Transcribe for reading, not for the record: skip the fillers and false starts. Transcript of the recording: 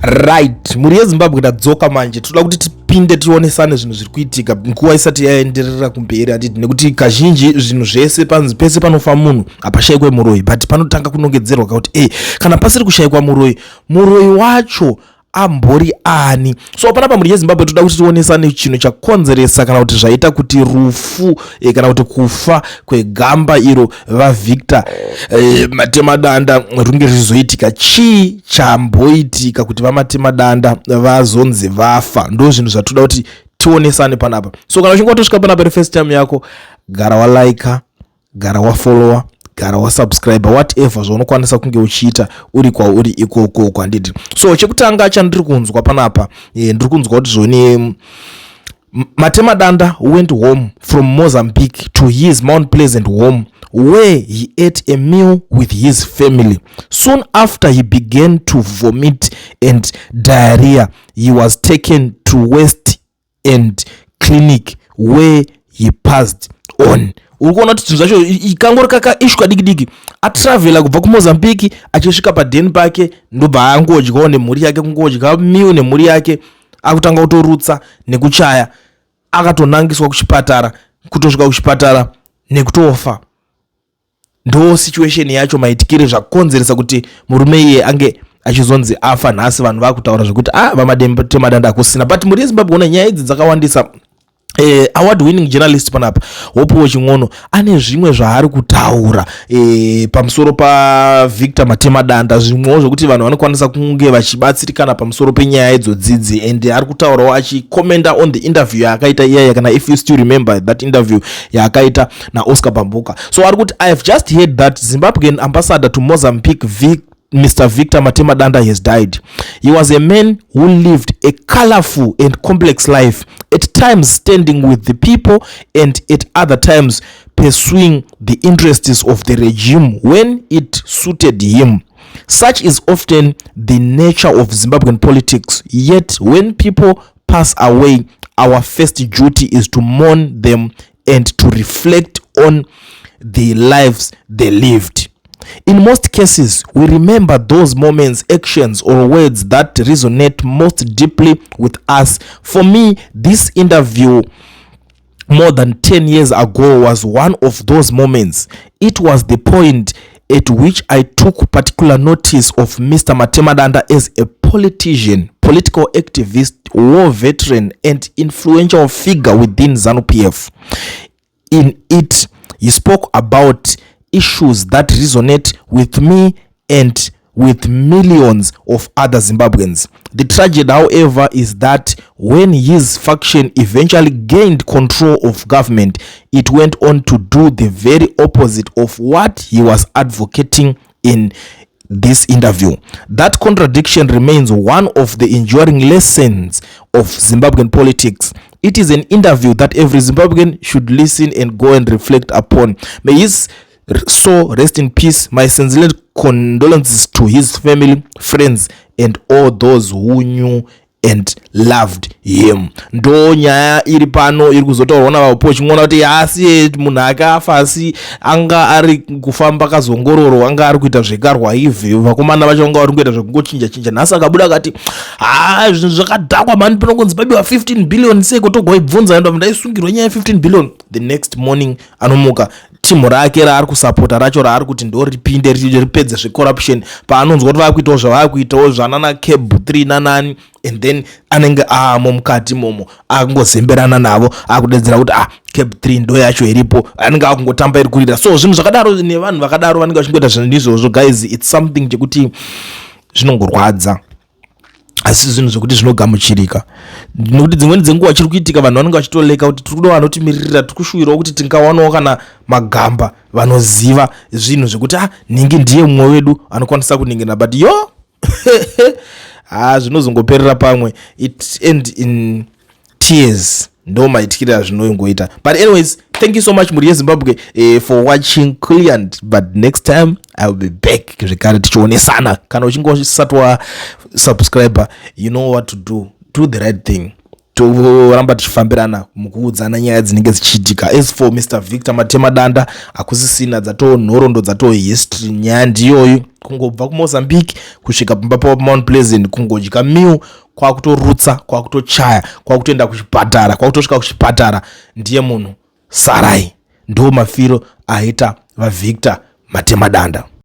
Right, muri yeZimbabwe tadzoka manje toda kuti tipinde tionesane zvinhu zviri kuitika nguva isati yaenderera kumberi atiti nekuti kazhinji zvinhu zvese pese panofa munhu hapashayikwe muroyi but panotanga kunongedzerwa kuti kana pasiri kushayikwa muroyi wacho ambori ani. So panapa muri yeZimbabwe toda kuti tionesane chinhu chakonzeresa kana kuti zvaita kuti rufu kana kuti kufa kwegamba iro vaVictor Matemadanda runge rizoitika. Chii chamboitika kuti vaMatemadanda vazonzi vafa? Ndo zvinhu zvatoda kuti tionesane panapa. So kana uchinge watosvika panapa first time yako, gara walike, gara wafollowa, gara wasubscribe, whatever zvaunokwanisa kunge uchiita uri kwauri ikoko kwanditi. So chekutanga chandiri kunzwa panapa, ndiri kunzwa kuti zvoni Matemadanda went home from Mozambique to his Mount Pleasant home where he ate a meal with his family. Soon after he began to vomit and diarrhea, he was taken to West End Clinic where he passed on. Urikuona kuti zvinhu zvacho ikangori kakaishwa diki atravela kubva kuMozambique achisvika padeni pake ndobva angodyawo nemhuri yake, kungodya miu nemhuri yake, akutanga kutorutsa nekuchaya, akatonangiswa kuchipatara, kutosvika kuchipatara nekutofa. Ndo situation yacho maitikire zvakonzeresa kuti murume iye ange achizonzi afa. Nhasi vanhu vakutaura zvekuti vaMatemadanda akusina, but muri yeZimbabwe una nyaya idzi dzakawandisa. Award winning journalist panapa Hopo Chingono ane zvimwe zvaari kutaura pamusoro paVictor Matemadanda, zvimwe zvokuti vanhu vanokwanisa kunge vachibatsirikana pamusoro penyaya idzodzidzi, and ari kutaurawo achikomenda on the interview yaakaita iyaya, kana if you still remember that interview yaakaita naOscar Bambuka. So ari kuti I have just heard that Zimbabwean ambassador to Mozambique Mr. Victor Matemadanda has died. He was a man who lived a colorful and complex life, at times standing with the people and at other times pursuing the interests of the regime when it suited him. Such is often the nature of Zimbabwean politics. Yet when people pass away, our first duty is to mourn them and to reflect on the lives they lived. In most cases, we remember those moments, actions, or words that resonate most deeply with us. For me, this interview more than 10 years ago was one of those moments. It was the point at which I took particular notice of Mr. Matemadanda as a politician, political activist, war veteran, and influential figure within ZANU-PF. In it, he spoke about issues that resonate with me and with millions of other Zimbabweans. The tragedy, however, is that when his faction eventually gained control of government, it went on to do the very opposite of what he was advocating in this interview. That contradiction remains one of the enduring lessons of Zimbabwean politics. It is an interview that every Zimbabwean should listen and go and reflect upon. May his soul rest in peace. My sincere condolences to his family, friends, and all those who knew and loved him. Ndo nyaya iri pano iri kuzotaurwa navapo chingona kuti asi munhu akafa asi anga ari kufamba kazongororo, anga ari kuita zvekarwa hivi, vakomana vacho anga vari kuita zvekungochinja. Nhasi akabuda akati zvinhu zvakadhakwa mani, panongonzi pabiwa 15 billion seko togoibvunza enda ndaisungirwa nyaya 15 billion. The next morning anomuka timu rake raari kusapota racho raari kuti ndo ripinde ripedze zvecorruption, paanonzwa kuti vakuitawo zvavakuitawo zvanana cab 3 nanani, and then anenge mukati momo akungozemberana navo akudedzera kuti cab 3 ndo yacho iripo, anenge akungotamba iri kurira. So zvinhu zvakadaro nevanhu vakadaro vanenge vachingoita zvinhu izvozvo, guys, it's something chekuti zvinongorwadza asi zvinhu zvokuti zvinogamuchirika, nokuti dzimweni dzenguva chiri kuitika vanhu vanenge vachitoleka kuti tiri kuda vanotimirira, tiri kushuwirawo kuti tingawanawo kana magamba vanoziva zvinhu zvekuti ningi ndiye mumwe wedu anokwanisa kuningina, but yo zvinozongoperera pamwe, it end in tears. Ndo maitikira zvinongoita. But anyways, thank you so much muri yeZimbabwe for watching Clearant, but next time I will be back zvekare tichionesana. Kana uchinge usati subscriber, you know what to do the right thing, toramba tichifambirana mukuudzana nyaya dzinenge dzichiitika. As for Mr. Victor Matemadanda, akusisina dzatoo nhoroondo dzatoo history, nyaya ndiyoyo kungobva kuMozambique kusvika pamba paMount Pleasant, kungodya meal, kwakutorutsa, kwakutochaya, kwakutoenda kuchipatara, kwakutosvika kuchipatara. Ndiye munhu Sarai. Ndo mafiro aita vaVictor Matemadanda.